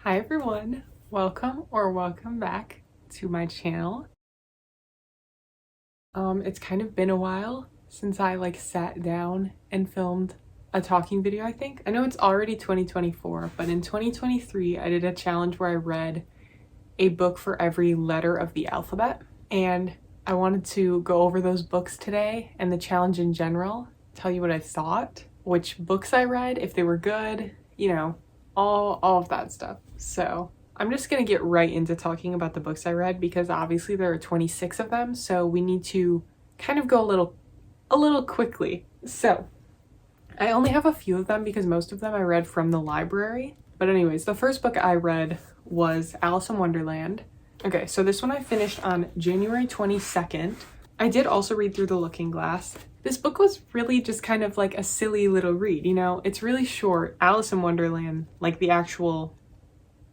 Hi everyone, welcome back to my channel. It's kind of been a while since I sat down and filmed a talking video, I think. I know it's already 2024, but in 2023 I did a challenge where I read a book for every letter of the alphabet, and I wanted to go over those books today and the challenge in general, tell you what I thought, which books I read, if they were good, all of that stuff. So I'm just gonna get right into talking about the books I read because obviously there are 26 of them, so we need to kind of go a little quickly. So I only have a few of them because most of them I read from the library. But anyways, the first book I read was Alice in Wonderland. Okay, so this one I finished on January 22nd. I did also read through The Looking Glass. This book was really just kind of like a silly little read, It's really short. Alice in Wonderland, like the actual,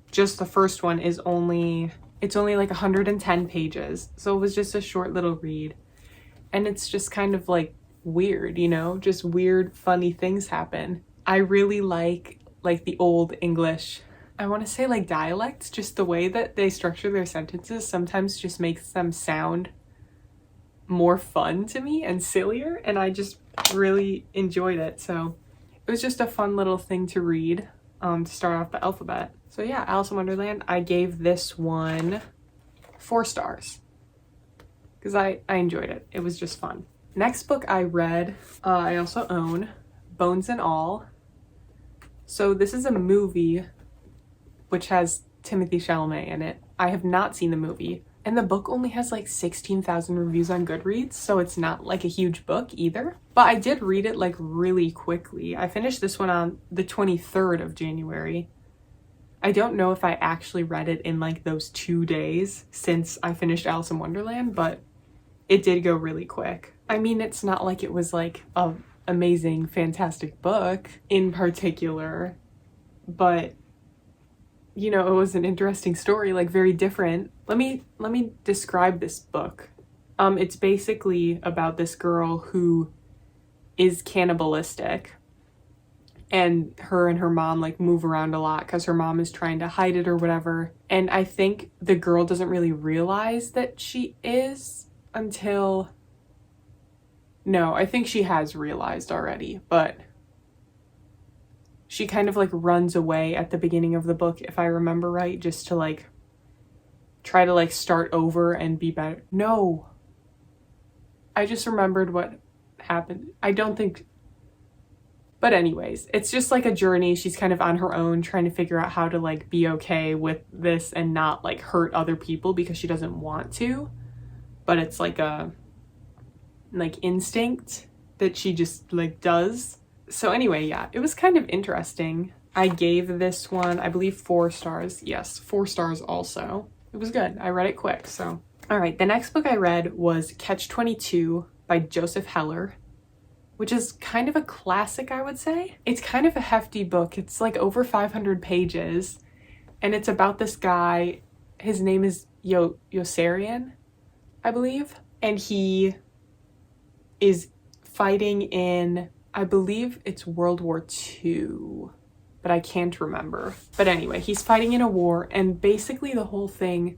just the first one it's only like 110 pages. So it was just a short little read. And it's just kind of like weird, just weird, funny things happen. I really like the old English, I want to say like dialects, just the way that they structure their sentences sometimes just makes them sound more fun to me and sillier, and I just really enjoyed it. So it was just a fun little thing to read to start off the alphabet. So yeah, Alice in Wonderland, I gave this one 4 stars because I enjoyed it. It was just fun. Next book I read, I also own, Bones and All. So this is a movie which has Timothée Chalamet in it. I have not seen the movie. And the book only has like 16,000 reviews on Goodreads, so it's not like a huge book either. But I did read it like really quickly. I finished this one on the 23rd of January. I don't know if I actually read it in like those 2 days since I finished Alice in Wonderland, but it did go really quick. I mean, it's not like it was like a amazing, fantastic book in particular, but it was an interesting story, like very different. Let me describe this book. It's basically about this girl who is cannibalistic, and her mom like move around a lot because her mom is trying to hide it or whatever. And I think the girl doesn't really realize that she is until, no, I think she has realized already, but she kind of like runs away at the beginning of the book, if I remember right, just to like try to like start over and be better. No, I just remembered what happened. I don't think, but anyways, it's just like a journey. She's kind of on her own trying to figure out how to like be okay with this and not like hurt other people because she doesn't want to, but it's like a instinct that she just like does. So anyway, yeah, it was kind of interesting. I gave this one, I believe, 4 stars. Yes, 4 stars also. It was good. I read it quick, so. All right, the next book I read was Catch-22 by Joseph Heller, which is kind of a classic, I would say. It's kind of a hefty book. It's like over 500 pages, and it's about this guy. His name is Yossarian, I believe, and he is fighting in, I believe it's World War II, but I can't remember. But anyway, he's fighting in a war, and basically the whole thing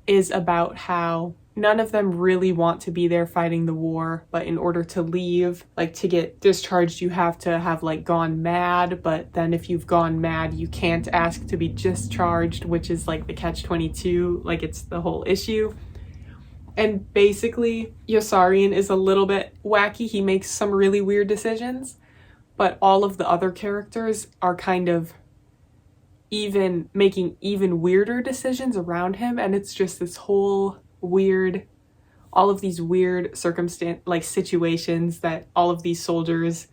is about how none of them really want to be there fighting the war, but in order to leave, like to get discharged, you have to have like gone mad, but then if you've gone mad, you can't ask to be discharged, which is like the catch-22, like it's the whole issue. And basically, Yossarian is a little bit wacky. He makes some really weird decisions, but all of the other characters are kind of making even weirder decisions around him. And it's just this whole weird, all of these weird situations that all of these soldiers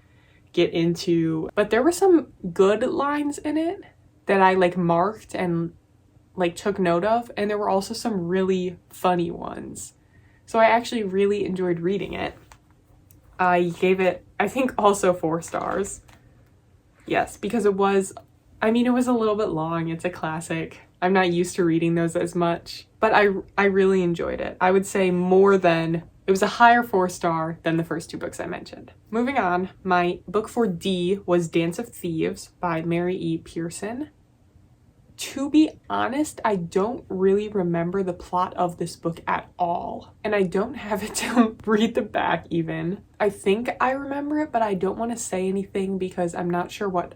get into. But there were some good lines in it that I like marked and like took note of, and there were also some really funny ones. So I actually really enjoyed reading it. I gave it, I think, also 4 stars. Yes, because it was a little bit long. It's a classic. I'm not used to reading those as much, but I really enjoyed it. I would say it was a higher 4-star than the first 2 books I mentioned. Moving on, my book for D was Dance of Thieves by Mary E. Pearson. to be honest, I don't really remember the plot of this book at all. And I don't have it to read the back even. I think I remember it, but I don't want to say anything because I'm not sure what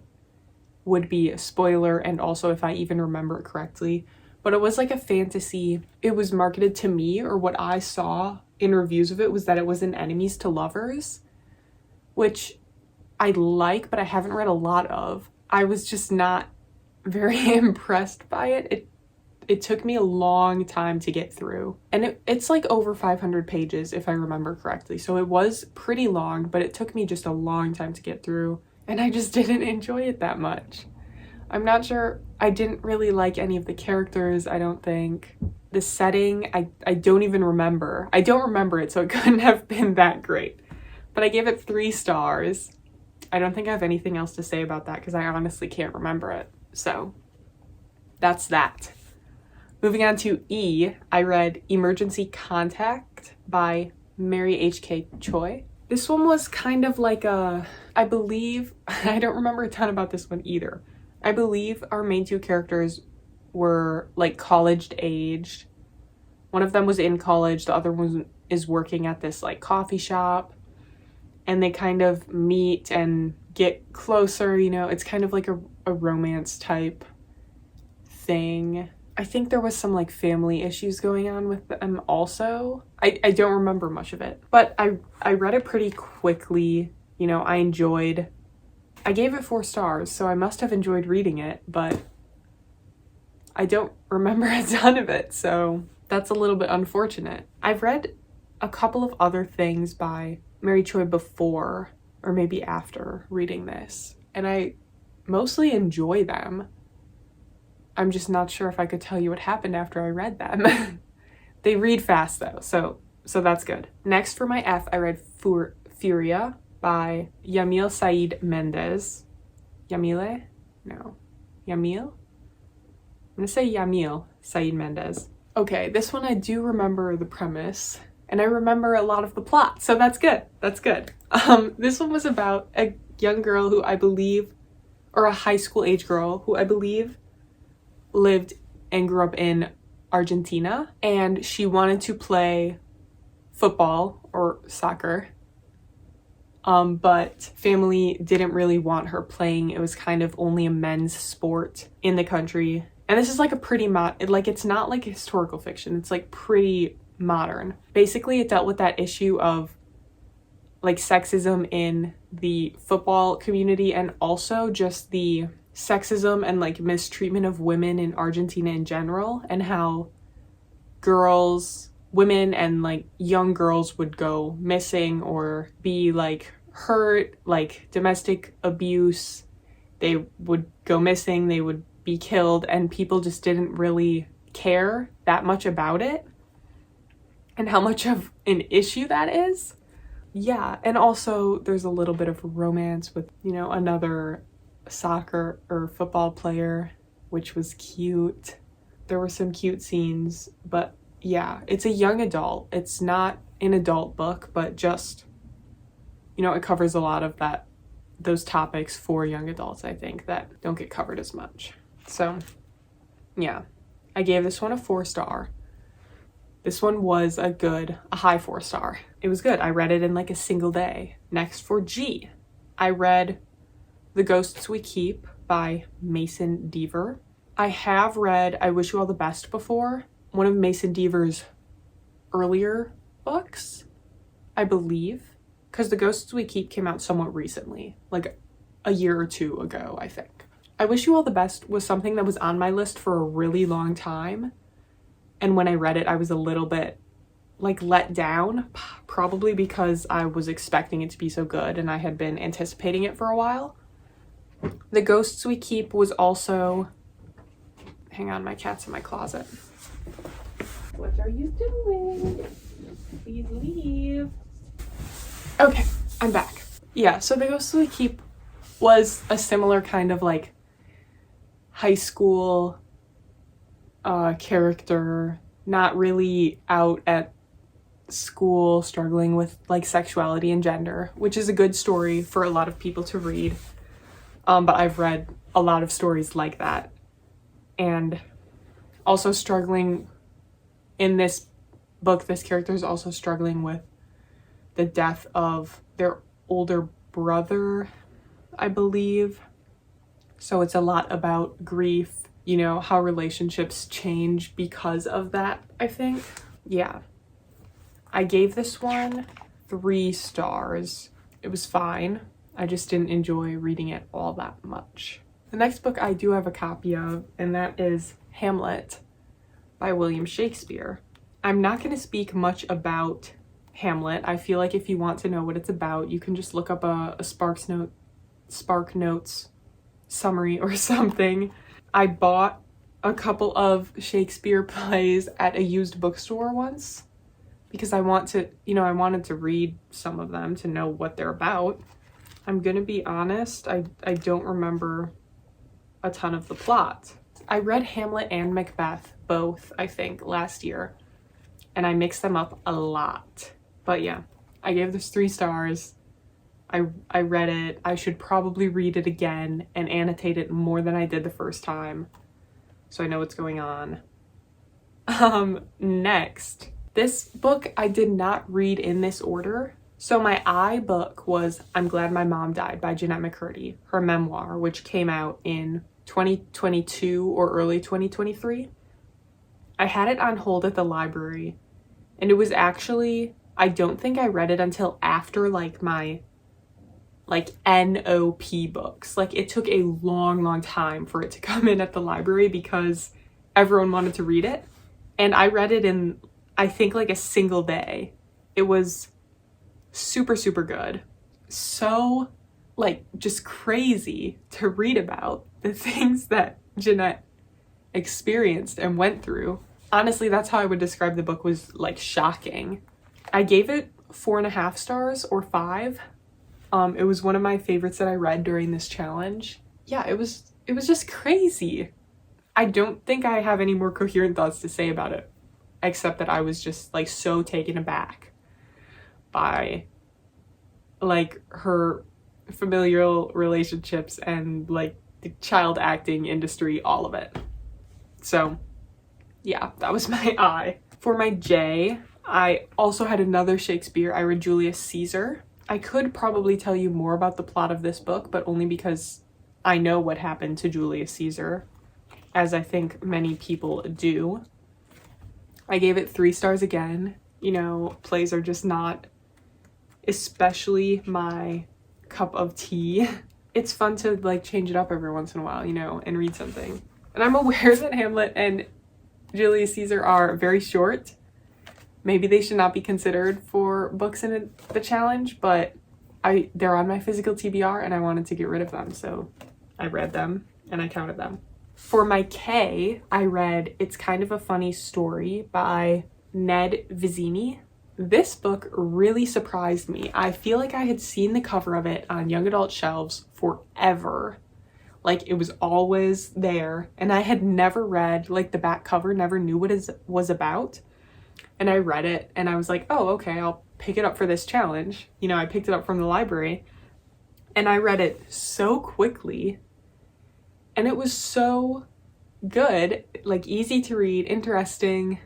would be a spoiler and also if I even remember it correctly. But it was like a fantasy. It was marketed to me, or what I saw in reviews of it was that it was an enemies to lovers, which I like, but I haven't read a lot of. I was just not very impressed by it. It took me a long time to get through. And it's like over 500 pages if I remember correctly. So it was pretty long, but it took me just a long time to get through. And I just didn't enjoy it that much. I'm not sure. I didn't really like any of the characters, I don't think. The setting, I don't even remember. I don't remember it, so it couldn't have been that great. But I gave it 3 stars. I don't think I have anything else to say about that because I honestly can't remember it. So that's that. Moving on to E, I read Emergency Contact by Mary H.K. Choi. This one was kind of like I believe, I don't remember a ton about this one either. I believe our main 2 characters were like college aged. One of them was in college, the other one is working at this like coffee shop. And they kind of meet and get closer, you know, it's kind of like a romance type thing. I think there was some like family issues going on with them also. I don't remember much of it, but I read it pretty quickly. You know, I gave it 4 stars, so I must have enjoyed reading it, but I don't remember a ton of it, so that's a little bit unfortunate. I've read a couple of other things by Mary Choi before, or maybe after reading this, and I mostly enjoy them. I'm just not sure if I could tell you what happened after I read them. They read fast though, so that's good. Next for my F, I read Furia by Yamil Said Mendez. Yamile? No. Yamil? I'm gonna say Yamil Said Mendez. Okay, this one I do remember the premise, and I remember a lot of the plot, so that's good. That's good. This one was about a young girl who I believe, or a high school age girl who I believe lived and grew up in Argentina, and she wanted to play football or soccer, but family didn't really want her playing. It was kind of only a men's sport in the country. And this is like a pretty it's not like historical fiction. It's like pretty modern. Basically, it dealt with that issue of like sexism in the football community, and also just the sexism and like mistreatment of women in Argentina in general, and how women and like young girls would go missing or be like hurt, like domestic abuse. They would go missing, they would be killed, and people just didn't really care that much about it and how much of an issue that is. Yeah, and also there's a little bit of romance with, you know, another soccer or football player, which was cute. There were some cute scenes, but yeah, it's a young adult. It's not an adult book, but just, you know, it covers a lot of those topics for young adults, I think, that don't get covered as much. So yeah, I gave this one a 4 star. This one was a high 4 star. It was good. I read it in like a single day. Next for G, I read The Ghosts We Keep by Mason Deaver. I have read I Wish You All the Best before, one of Mason Deaver's earlier books, I believe, because The Ghosts We Keep came out somewhat recently, like a year or 2 ago, I think. I Wish You All the Best was something that was on my list for a really long time, and when I read it, I was a little bit like let down, probably because I was expecting it to be so good and I had been anticipating it for a while. The Ghosts We Keep was also... Hang on, my cat's in my closet. What are you doing? Please leave. Okay, I'm back. Yeah, so The Ghosts We Keep was a similar kind of like high school character, not really out at school, struggling with like sexuality and gender, which is a good story for a lot of people to read. But I've read a lot of stories like that, and also struggling in this book. This character is also struggling with the death of their older brother, I believe. So it's a lot about grief, you know, how relationships change because of that, I think. Yeah. I gave this one 3 stars. It was fine. I just didn't enjoy reading it all that much. The next book I do have a copy of, and that is Hamlet by William Shakespeare. I'm not going to speak much about Hamlet. I feel like if you want to know what it's about, you can just look up a Spark Notes summary or something. I bought a couple of Shakespeare plays at a used bookstore once because I wanted to read some of them to know what they're about. I'm gonna be honest, I don't remember a ton of the plot. I read Hamlet and Macbeth both, I think, last year, and I mixed them up a lot. But yeah, I gave this 3 stars. I read it. I should probably read it again and annotate it more than I did the first time, so I know what's going on. Next. This book I did not read in this order. So my I book was I'm Glad My Mom Died by Jeanette McCurdy, her memoir, which came out in 2022 or early 2023. I had it on hold at the library, and it was actually, I don't think I read it until after my NOP books. Like, it took a long time for it to come in at the library because everyone wanted to read it. And I read it in, I think, like a single day. It was super good. So, like, just crazy to read about the things that Jeanette experienced and went through. Honestly, that's how I would describe the book, was like shocking. I gave it 4.5 stars or 5. It was one of my favorites that I read during this challenge. Yeah, it was just crazy. I don't think I have any more coherent thoughts to say about it, except that I was just like so taken aback by like her familial relationships and like the child acting industry, all of it. So yeah, that was my I. For my J, I also had another Shakespeare. I read Julius Caesar. I could probably tell you more about the plot of this book, but only because I know what happened to Julius Caesar, as I think many people do. I gave it 3 stars again. You know, plays are just not especially my cup of tea. It's fun to like change it up every once in a while, you know, and read something. And I'm aware that Hamlet and Julius Caesar are very short. Maybe they should not be considered for books in the challenge, but they're on my physical TBR and I wanted to get rid of them, so I read them and I counted them. For my K, I read It's Kind of a Funny Story by Ned Vizzini. This book really surprised me. I feel like I had seen the cover of it on young adult shelves forever. Like, it was always there, and I had never read like the back cover, never knew what it was about. And I read it and I was like, oh, okay, I'll pick it up for this challenge. You know, I picked it up from the library and I read it so quickly and it was so good, like easy to read, interesting,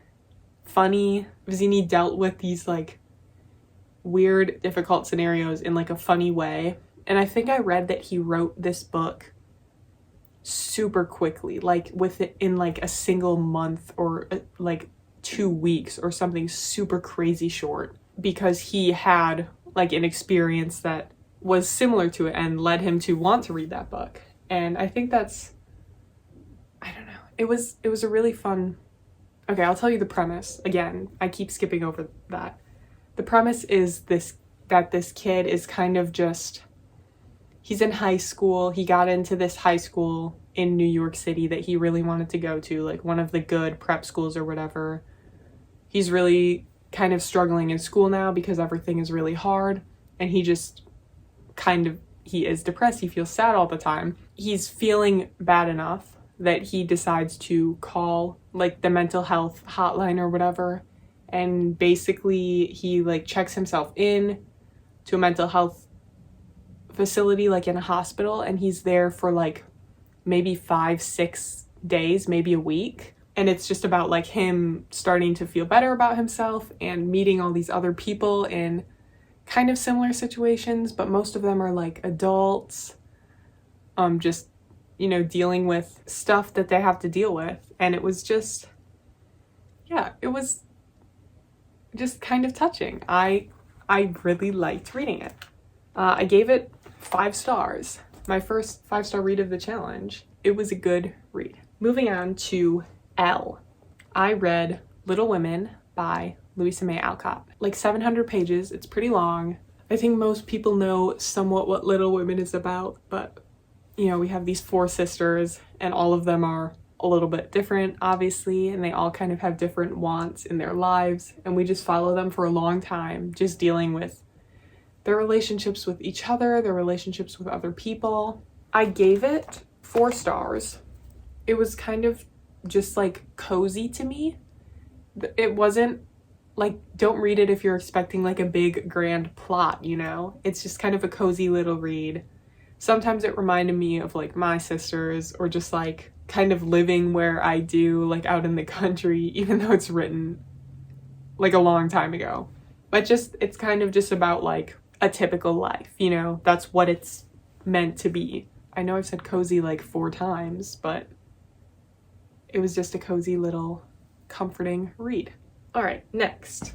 funny. Vizzini dealt with these like weird, difficult scenarios in like a funny way. And I think I read that he wrote this book super quickly, like within like a single month or like 2 weeks or something super crazy short, because he had like an experience that was similar to it and led him to want to read that book. And I think that's, I don't know, it was a really fun. Okay, I'll tell you the premise. Again, I keep skipping over that. The premise is that this kid is kind of just, he's in high school. He got into this high school in New York City that he really wanted to go to, like one of the good prep schools or whatever. He's really kind of struggling in school now because everything is really hard, and he just he is depressed. He feels sad all the time. He's feeling bad enough that he decides to call like the mental health hotline or whatever, and basically he like checks himself in to a mental health facility, like in a hospital, and he's there for like maybe 5-6 days, maybe a week. And it's just about like him starting to feel better about himself and meeting all these other people in kind of similar situations, but most of them are like adults, just, you know, dealing with stuff that they have to deal with. And it was just, yeah, it was just kind of touching. I really liked reading it. I gave it 5 stars. My first 5-star read of the challenge. It was a good read. Moving on to L. I read Little Women by Louisa May Alcott. Like 700 pages, it's pretty long. I think most people know somewhat what Little Women is about, but you know, we have these 4 sisters and all of them are a little bit different, obviously, and they all kind of have different wants in their lives, and we just follow them for a long time, just dealing with their relationships with each other, their relationships with other people. I gave it 4 stars. It was kind of just like cozy to me. It wasn't like, don't read it if you're expecting like a big grand plot, you know? It's just kind of a cozy little read. Sometimes it reminded me of like my sisters, or just like kind of living where I do, like out in the country, even though it's written like a long time ago. But just, it's kind of just about like a typical life, you know? That's what it's meant to be. I know I've said cozy like 4 times, but it was just a cozy little comforting read. All right, next.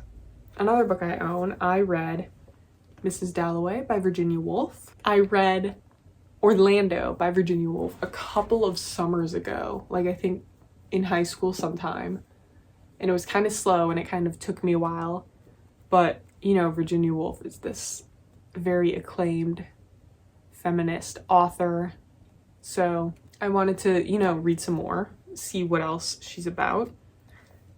Another book I own, I read Mrs. Dalloway by Virginia Woolf. I read Orlando by Virginia Woolf a couple of summers ago, like I think in high school sometime. And it was kind of slow and it kind of took me a while. But, you know, Virginia Woolf is this very acclaimed feminist author. So I wanted to, you know, read some more, see what else she's about.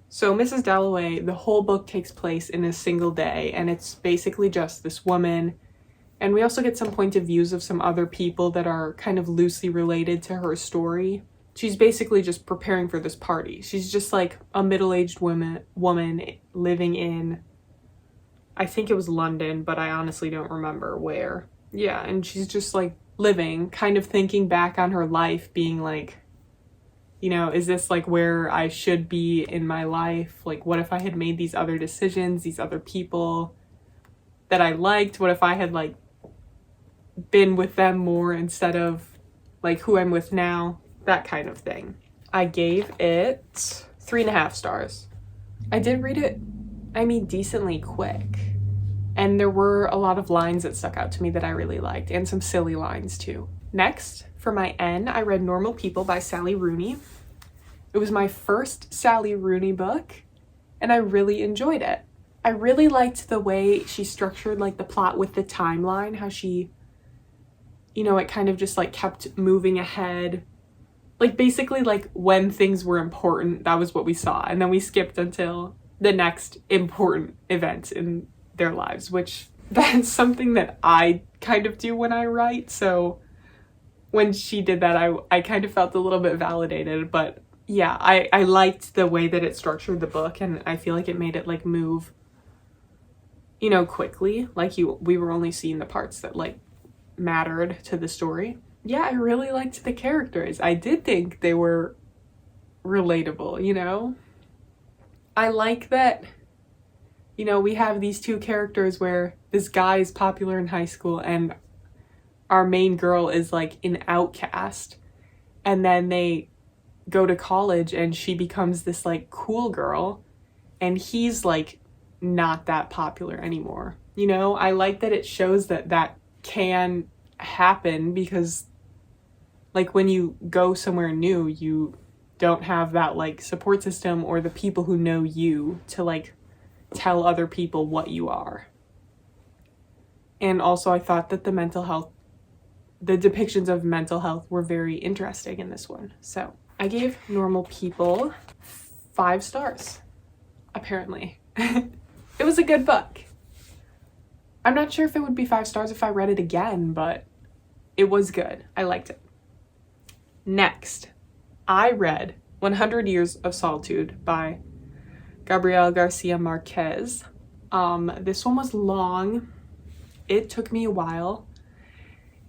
So Mrs. Dalloway, the whole book takes place in a single day, and it's basically just this woman. And we also get some point of views of some other people that are kind of loosely related to her story. She's basically just preparing for this party. She's just like a middle-aged woman living in, I think it was London, but I honestly don't remember where. Yeah, and she's just like living, kind of thinking back on her life, being like, you know, is this like where I should be in my life? Like, what if I had made these other decisions, these other people that I liked? What if I had like been with them more instead of like who I'm with now? That kind of thing. I gave it 3.5 stars. I did read it, I mean, decently quick. And there were a lot of lines that stuck out to me that I really liked, and some silly lines too. Next, for my N, I read Normal People by Sally Rooney. It was my first Sally Rooney book, and I really enjoyed it. I really liked the way she structured like the plot with the timeline, how she, you know, it kind of just like kept moving ahead. Like basically like when things were important, that was what we saw. And then we skipped until the next important event in their lives, which that's something that I kind of do when I write. So when she did that, I kind of felt a little bit validated. But yeah, I liked the way that it structured the book, and I feel like it made it like move, you know, quickly. Like we were only seeing the parts that like mattered to the story. Yeah, I really liked the characters. I did think they were relatable, you know? I like that, you know, we have these 2 characters where this guy is popular in high school and our main girl is like an outcast, and then they go to college and she becomes this like cool girl and he's like not that popular anymore. You know, I like that it shows that that can happen, because like when you go somewhere new, you don't have that like support system or the people who know you to like tell other people what you are. And also I thought that the depictions of mental health were very interesting in this one. So I gave Normal People 5 stars, apparently. It was a good book. I'm not sure if it would be 5 stars if I read it again, but it was good. I liked it. Next, I read 100 Years of Solitude by Gabriel Garcia Marquez. This one was long. It took me a while.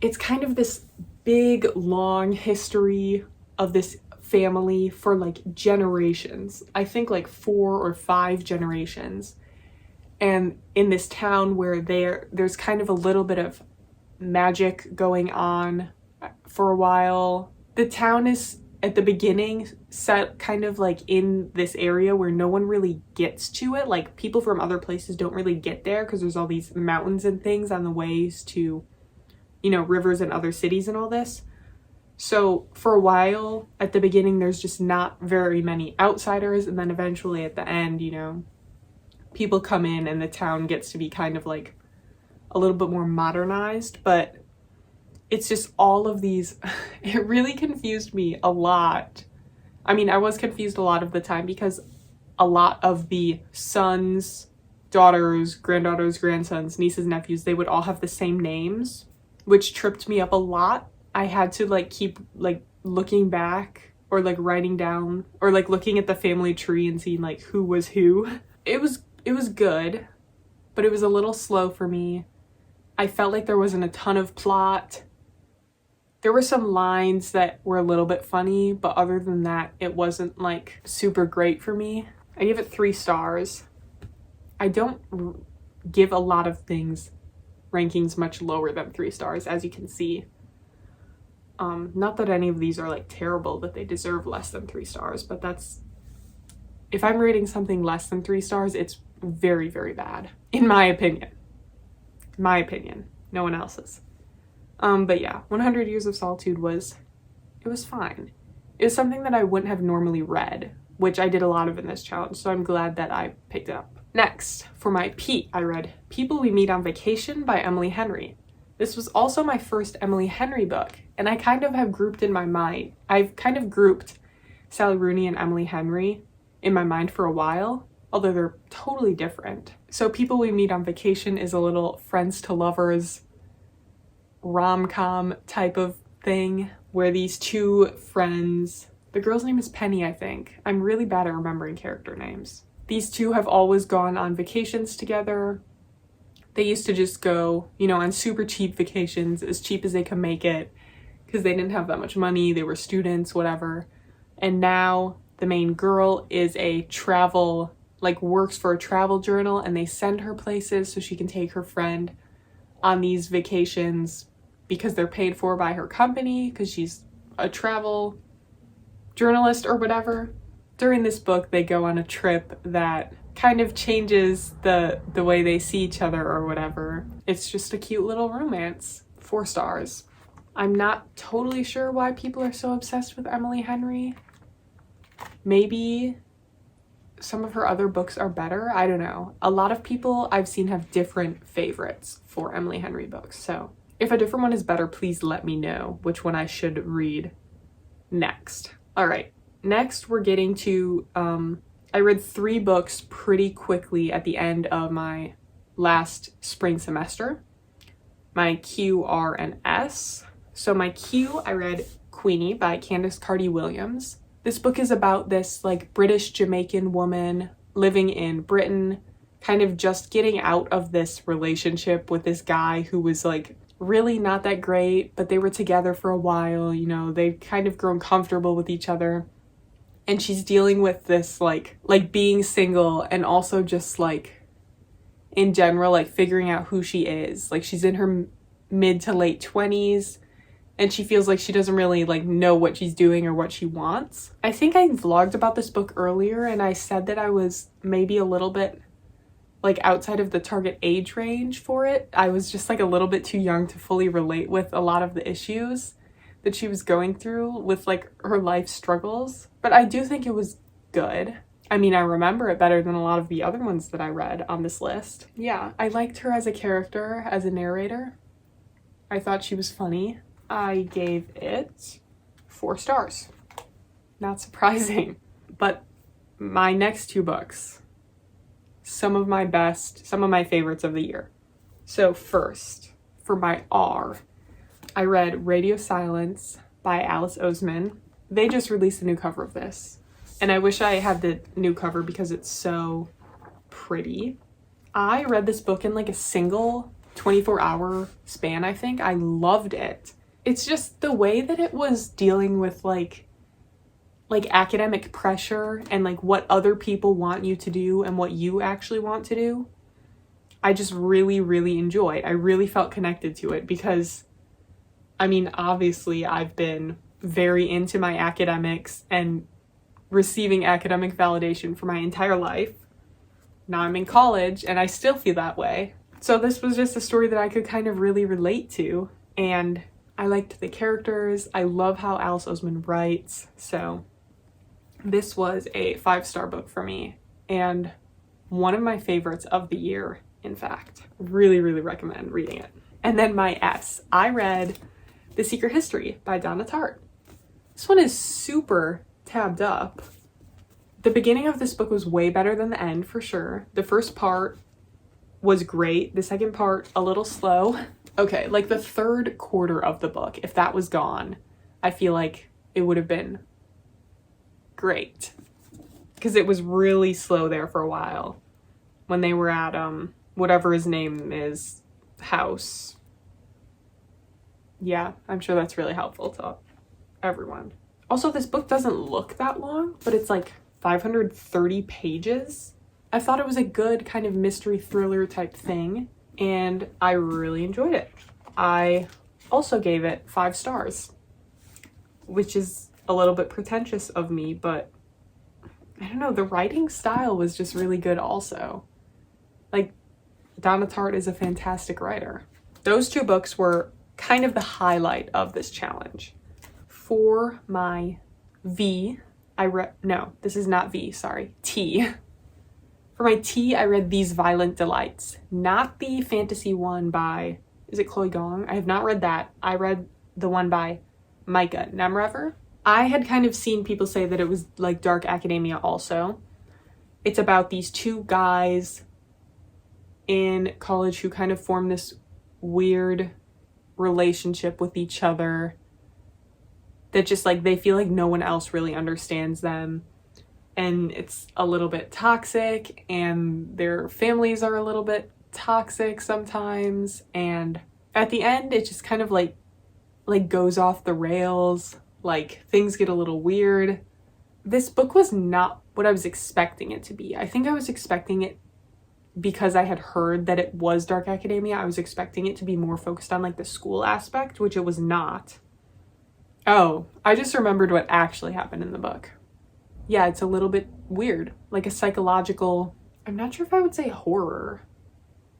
It's kind of this big, long history of this family for like generations. I think like 4 or 5 generations. And in this town where there's kind of a little bit of magic going on for a while. The town is at the beginning set kind of like in this area where no one really gets to it. Like people from other places don't really get there because there's all these mountains and things on the ways to, you know, rivers and other cities and all this. So for a while at the beginning, there's just not very many outsiders. And then eventually at the end, you know, people come in and the town gets to be kind of like a little bit more modernized, but it's just all of these, it really confused me a lot. I mean, I was confused a lot of the time because a lot of the sons, daughters, granddaughters, grandsons, nieces, nephews, they would all have the same names, which tripped me up a lot. I had to like keep like looking back or like writing down or like looking at the family tree and seeing like who was who. It was good, but it was a little slow for me. I felt like there wasn't a ton of plot. There were some lines that were a little bit funny, but other than that, it wasn't like super great for me. I give it 3 stars. I don't give a lot of things rankings much lower than 3 stars, as you can see. Not that any of these are like terrible, that they deserve less than 3 stars, but that's, if I'm rating something less than 3 stars, it's very, very bad, in my opinion. My opinion, no one else's. But yeah, 100 Years of Solitude was fine. It was something that I wouldn't have normally read, which I did a lot of in this challenge, so I'm glad that I picked it up. Next, for my Pete, I read People We Meet on Vacation by Emily Henry. This was also my first Emily Henry book, and I kind of have grouped in my mind. I've kind of grouped Sally Rooney and Emily Henry in my mind for a while, although they're totally different. So People We Meet on Vacation is a little friends to lovers rom-com type of thing where these 2 friends, the girl's name is Penny, I think. I'm really bad at remembering character names. These 2 have always gone on vacations together. They used to just go, you know, on super cheap vacations, as cheap as they could make it, because they didn't have that much money, they were students, whatever. And now the main girl is a travel, like works for a travel journal, and they send her places so she can take her friend on these vacations because they're paid for by her company because she's a travel journalist or whatever. During this book, they go on a trip that kind of changes the way they see each other or whatever. It's just a cute little romance. 4 stars. I'm not totally sure why people are so obsessed with Emily Henry. Maybe some of her other books are better. I don't know. A lot of people I've seen have different favorites for Emily Henry books. So if a different one is better, please let me know which one I should read next. All right. Next, we're getting to, I read 3 books pretty quickly at the end of my last spring semester. My Q, R, and S. So my Q, I read Queenie by Candice Carty-Williams. This book is about this like British Jamaican woman living in Britain, kind of just getting out of this relationship with this guy who was like really not that great, but they were together for a while, you know, they've kind of grown comfortable with each other. And she's dealing with this like being single and also just like in general, like figuring out who she is. Like she's in her mid to late 20s and she feels like she doesn't really like know what she's doing or what she wants. I think I vlogged about this book earlier and I said that I was maybe a little bit like outside of the target age range for it. I was just like a little bit too young to fully relate with a lot of the issues that she was going through with like her life struggles. But I do think it was good. I mean, I remember it better than a lot of the other ones that I read on this list. Yeah, I liked her as a character, as a narrator. I thought she was funny. I gave it 4 stars. Not surprising. But my next 2 books, some of my favorites of the year. So first, for my R, I read Radio Silence by Alice Oseman. They just released a new cover of this. And I wish I had the new cover because it's so pretty. I read this book in like a single 24-hour span, I think. I loved it. It's just the way that it was dealing with like like academic pressure and like what other people want you to do and what you actually want to do, I just really, really enjoyed. I really felt connected to it because, I mean, obviously I've been very into my academics and receiving academic validation for my entire life. Now I'm in college and I still feel that way. So this was just a story that I could kind of really relate to, and I liked the characters. I love how Alice Oseman writes. So this was a 5-star book for me and one of my favorites of the year, in fact. Really, really recommend reading it. And then my S, I read The Secret History by Donna Tartt. This one is super tabbed up. The beginning of this book was way better than the end, for sure. The first part was great. The second part, a little slow. Okay, like the third quarter of the book, if that was gone, I feel like it would have been great. Because it was really slow there for a while. When they were at, whatever his name is, house. Yeah, I'm sure that's really helpful to everyone. Also, this book doesn't look that long, but it's like 530 pages. I thought it was a good kind of mystery thriller type thing, and I really enjoyed it. I also gave it 5 stars, which is a little bit pretentious of me, but I don't know, the writing style was just really good also. Like, Donna Tartt is a fantastic writer. Those 2 books were kind of the highlight of this challenge. For my V, this is not V, sorry, T. For my T, I read These Violent Delights, not the fantasy one by, is it Chloe Gong? I have not read that. I read the one by Micah Nemrever. I had kind of seen people say that it was like dark academia also. It's about these 2 guys in college who kind of form this weird relationship with each other that just like they feel like no one else really understands them, and it's a little bit toxic, and their families are a little bit toxic sometimes, and at the end it just kind of like goes off the rails, like things get a little weird. This book was not what I was expecting it to be. I think I was expecting it, because I had heard that it was dark academia, I was expecting it to be more focused on like the school aspect, which it was not. Oh, I just remembered what actually happened in the book. Yeah, it's a little bit weird, like a psychological, I'm not sure if I would say horror,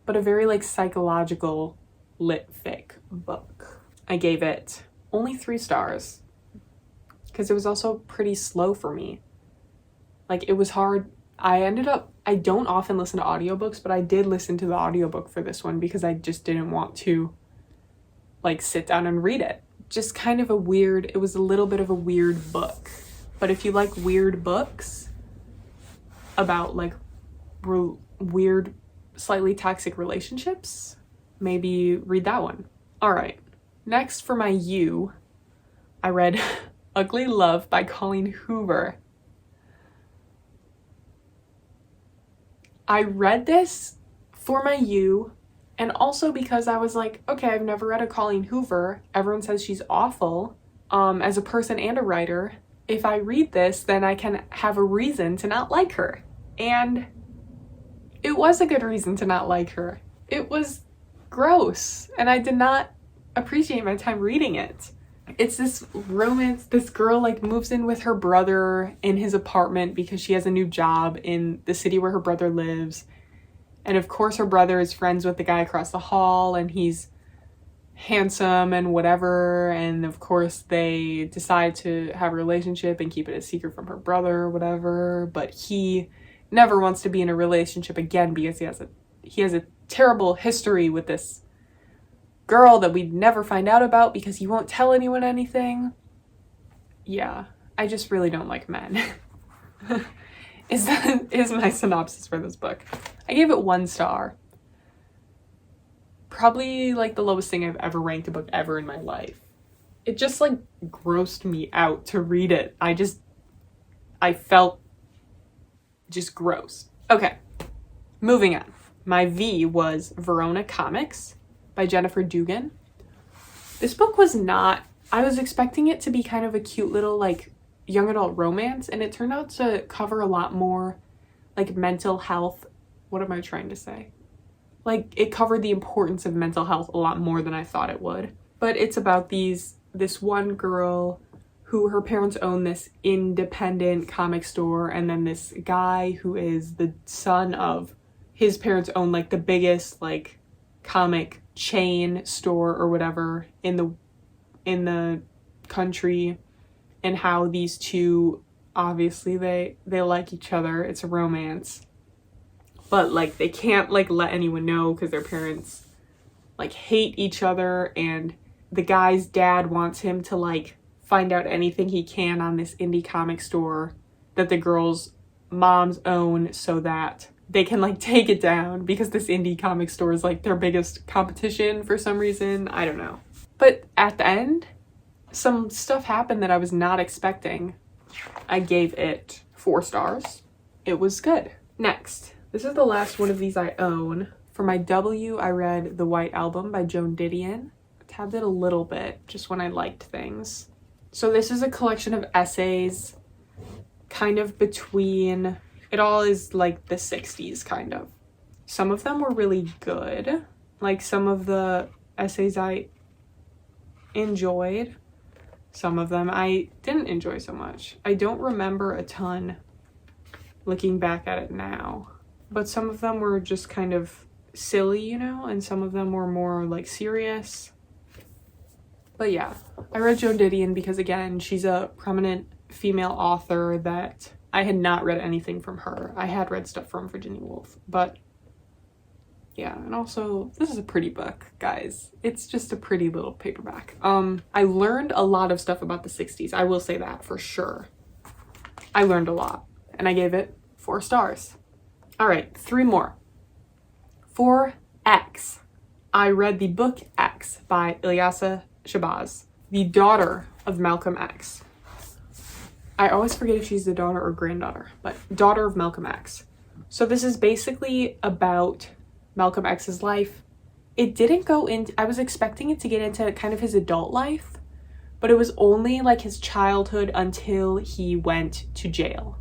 but a very like psychological lit fic book. I gave it only 3 stars because it was also pretty slow for me. Like, it was hard. I don't often listen to audiobooks, but I did listen to the audiobook for this one because I just didn't want to like sit down and read it. Just kind of it was a little bit of a weird book. But if you like weird books about like weird, slightly toxic relationships, maybe read that one. All right, next for my U, I read Ugly Love by Colleen Hoover. I read this for my U, and also because I was like, okay, I've never read a Colleen Hoover. Everyone says she's awful. As a person and a writer, if I read this, then I can have a reason to not like her. And it was a good reason to not like her. It was gross, and I did not appreciate my time reading it. It's this romance. This girl like moves in with her brother in his apartment because she has a new job in the city where her brother lives. And of course her brother is friends with the guy across the hall, and he's handsome and whatever. And of course they decide to have a relationship and keep it a secret from her brother or whatever. But he never wants to be in a relationship again because he has a terrible history with this girl that we'd never find out about because he won't tell anyone anything. Yeah, I just really don't like men. is my synopsis for this book. I gave it 1 star. Probably like the lowest thing I've ever ranked a book ever in my life. It just like grossed me out to read it. I felt just gross. Okay, moving on. My V was Verona Comics by Jennifer Dugan. This book was not, I was expecting it to be kind of a cute little like young adult romance, and it turned out to cover a lot more like mental health. What am I trying to say? Like, it covered the importance of mental health a lot more than I thought it would. But it's about this one girl who her parents own this independent comic store, and then this guy who is the son of his parents own like the biggest like comic chain store or whatever in the country, and how these two, obviously they like each other. It's a romance, but like they can't like let anyone know because their parents like hate each other, and the guy's dad wants him to like find out anything he can on this indie comic store that the girls' moms own so that they can like take it down, because this indie comic store is like their biggest competition for some reason. I don't know. But at the end, some stuff happened that I was not expecting. I gave it 4 stars. It was good. Next, this is the last one of these I own. For my W, I read The White Album by Joan Didion. I tabbed it a little bit just when I liked things. So this is a collection of essays kind of between, it all is like the 60s kind of. Some of them were really good. Like some of the essays I enjoyed. Some of them I didn't enjoy so much. I don't remember a ton looking back at it now. But some of them were just kind of silly, you know, and some of them were more like serious. But yeah, I read Joan Didion because, again, she's a prominent female author that I had not read anything from her. I had read stuff from Virginia Woolf, but yeah, and also this is a pretty book, guys. It's just a pretty little paperback. I learned a lot of stuff about the 60s. I will say that for sure. I learned a lot, and I gave it 4 stars. All right, 3 more. For X, I read the book X by Ilyasa Shabazz, the daughter of Malcolm X. I always forget if she's the daughter or granddaughter, but daughter of Malcolm X. So this is basically about Malcolm X's life. It didn't go into, I was expecting it to get into kind of his adult life, but it was only like his childhood until he went to jail,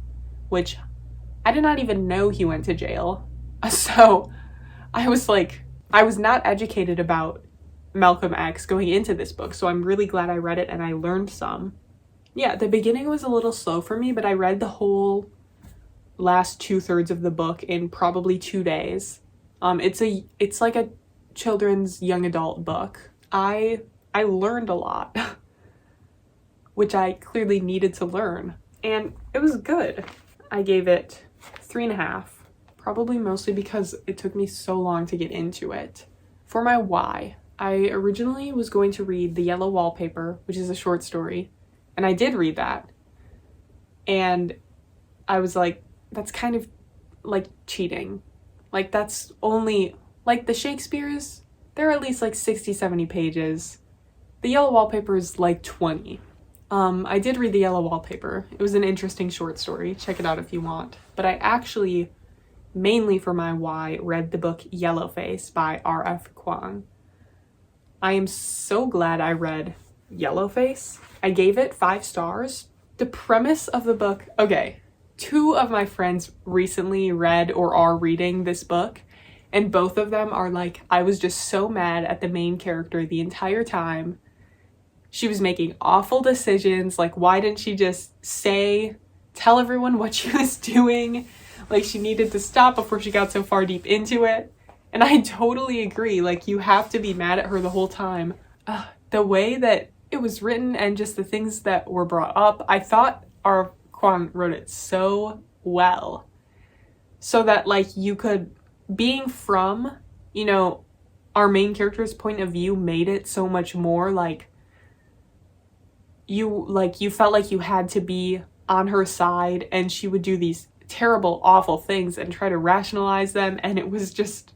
which I did not even know he went to jail. So I was not educated about Malcolm X going into this book, so I'm really glad I read it and I learned some. Yeah, the beginning was a little slow for me, but I read the whole last 2/3 of the book in probably 2 days. It's like a children's young adult book. I learned a lot, which I clearly needed to learn, and it was good. I gave it 3.5, probably mostly because it took me so long to get into it. For my Y, I originally was going to read The Yellow Wallpaper, which is a short story, and I did read that, and I was like, that's kind of like cheating. Like, that's only, like, the Shakespeare's, they're at least like 60-70 pages. The Yellow Wallpaper is like 20. I did read The Yellow Wallpaper. It was an interesting short story. Check it out if you want. But I actually, mainly for my Y, read the book Yellowface by R.F. Kuang. I am so glad I read Yellowface. I gave it 5 stars. The premise of the book, okay, 2 of my friends recently read or are reading this book, and both of them are like, I was just so mad at the main character the entire time. She was making awful decisions. Like, why didn't she just tell everyone what she was doing? Like, she needed to stop before she got so far deep into it. And I totally agree. Like, you have to be mad at her the whole time. The way that it was written and just the things that were brought up, I thought our Kwon wrote it so well. So that, like, you could, being from, you know, our main character's point of view made it so much more like, you felt like you had to be on her side, and she would do these terrible, awful things and try to rationalize them, and it was just,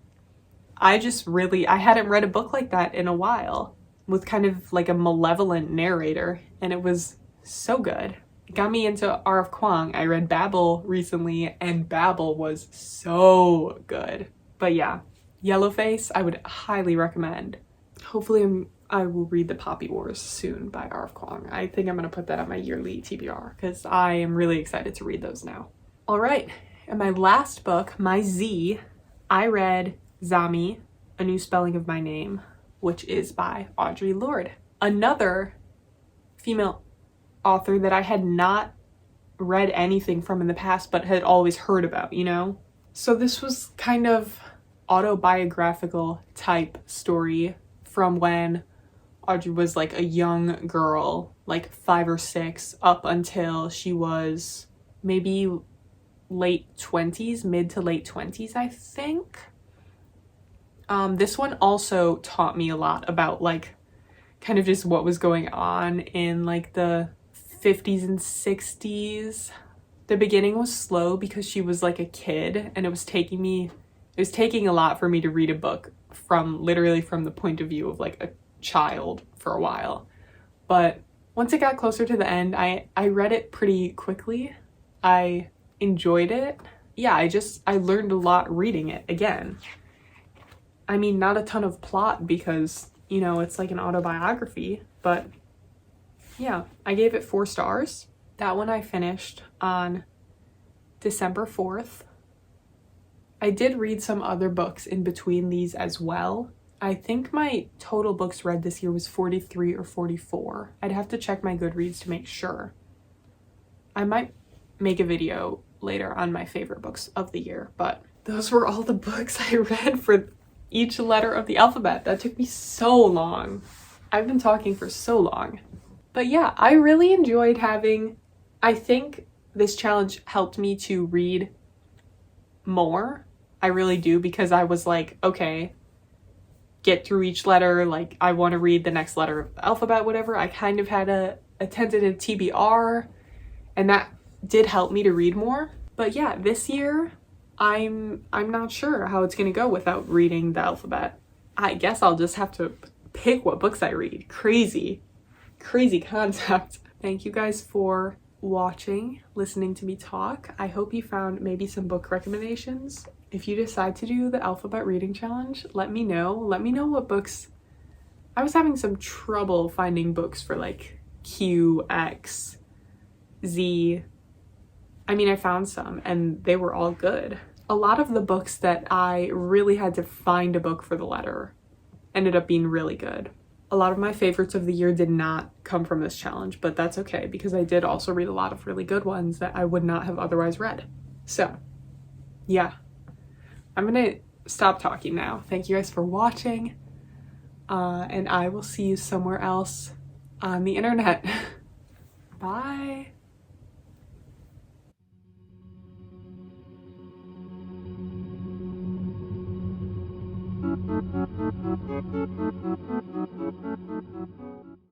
I hadn't read a book like that in a while, with kind of like a malevolent narrator, and it was so good. It got me into R.F. Kuang. I read Babel recently, and Babel was so good. But yeah, Yellowface, I would highly recommend. Hopefully I'm I will read The Poppy Wars soon by R.F. Kuang. I think I'm going to put that on my yearly TBR because I am really excited to read those now. All right, and my last book, my Z, I read Zami, A New Spelling of My Name, which is by Audre Lorde, another female author that I had not read anything from in the past but had always heard about, you know? So this was kind of autobiographical type story from when Audrey was like a young girl, like 5 or 6, up until she was maybe late 20s, mid to late 20s, I think. This one also taught me a lot about like kind of just what was going on in like the 50s and 60s. The beginning was slow because she was like a kid, and it was taking a lot for me to read a book from literally from the point of view of like a child for a while. But once it got closer to the end, I read it pretty quickly. I enjoyed it. Yeah, I learned a lot reading it again. I mean, not a ton of plot because, you know, it's like an autobiography, but yeah, I gave it 4 stars. That one I finished on December 4th. I did read some other books in between these as well. I think my total books read this year was 43 or 44. I'd have to check my Goodreads to make sure. I might make a video later on my favorite books of the year, but those were all the books I read for each letter of the alphabet. That took me so long. I've been talking for so long. But yeah, I really enjoyed I think this challenge helped me to read more. I really do, because I was like, okay, get through each letter, like I want to read the next letter of the alphabet, whatever. I kind of had a tentative TBR, and that did help me to read more. But yeah, this year I'm not sure how it's gonna go without reading the alphabet. I guess I'll just have to pick what books I read. Crazy concept. Thank you guys for watching, listening to me talk. I hope you found maybe some book recommendations. If you decide to do the alphabet reading challenge, let me know. Let me know what books. I was having some trouble finding books for like Q, X, Z. I mean, I found some and they were all good. A lot of the books that I really had to find a book for the letter ended up being really good. A lot of my favorites of the year did not come from this challenge, but that's okay because I did also read a lot of really good ones that I would not have otherwise read. So, yeah. I'm gonna stop talking now. Thank you guys for watching, and I will see you somewhere else on the internet. Bye.